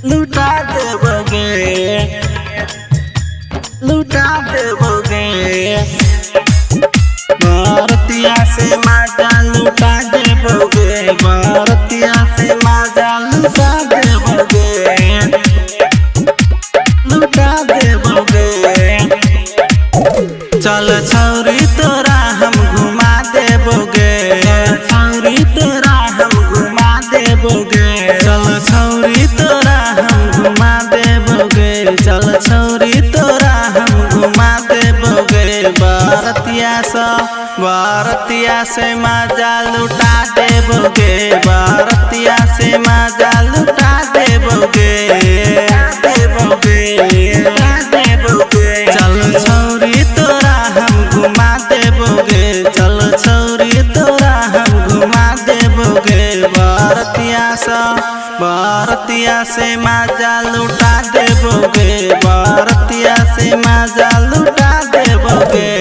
लुटा देबोगे, लुटा देबोगे। बरतिया से माजा लुटा देबोगे, बरतिया से माजा लुटा देबोगे, लुटा देबोगे। चल छौरी तोरा हम घुमा देबोगे, छौरी तोरा हम घुमा देबोगे, चल छौरी तोरा हम घुमा देबोगे, चल छौरी तोरा हम घुमा देबोगे। बरतिया से माजा लुटा देबोगे, बरतिया से माजा लुटा देबोगे, देबोगे, देबोगे। चल छौरी तोरा हम घुमा देबोगे, चल छौरी तोरा हम घुमा देबोगे। बरतिया से माजा लुटा देबोगे, बरतिया से माजा लुटा देबोगे।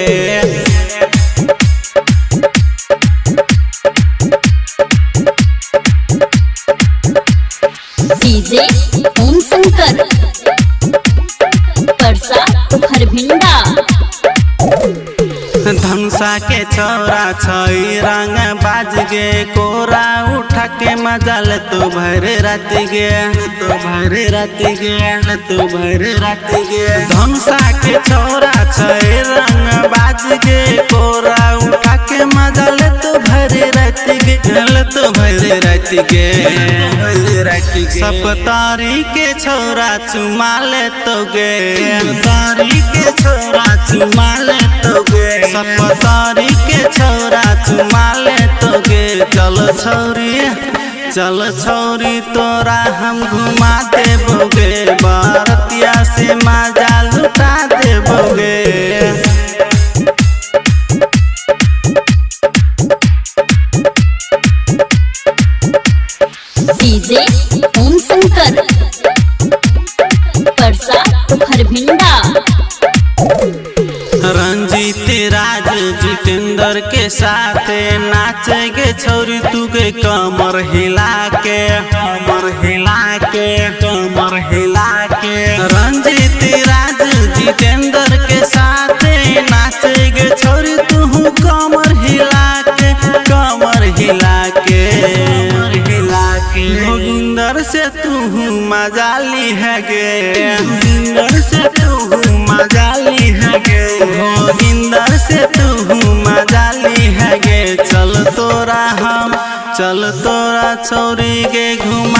डीजे ओम शंकर परसा हरभिंडा। धनुषा के छौरा छई रंग बाज गे, कोरा उठा के मजा ले तो भरे रात गे, तो भरे रात गे, तो भरे रात गे। धनुषा के छौरा छई रंग बाज गे, कोरा उठा के मजा ले तो भरे रात गे, ले तो भरे रात गे, भरे रात गे। सपतारी के छौरा चुमा ले तो गे, तारी के छौरा चुमा ले तो गे, सपतारी के छौरा चुमा ले तो गे। चल छौरी तोरा हम घुमा देबोगे, बरतिया से माजा लुटा देबोगे। डीजे ओम शंकर परसा हरभिंडा। रंजीत राज जितेंद्र के साथ नाचेगे छौरी तू के कमर हिला के, कमर हिला के, कमर हिला के। रंजीत राज जितेंद्र के साथ नाचेगे छौरी तू कमर हिला के, कमर हिला के, कमर हिला के। जोगिंदर से तू मजा ली है गे, जोगिंदर से तू मजा ली है गे, जोगिंदर से तू मजा ली है गे। चल तोरा छौरी के घुमा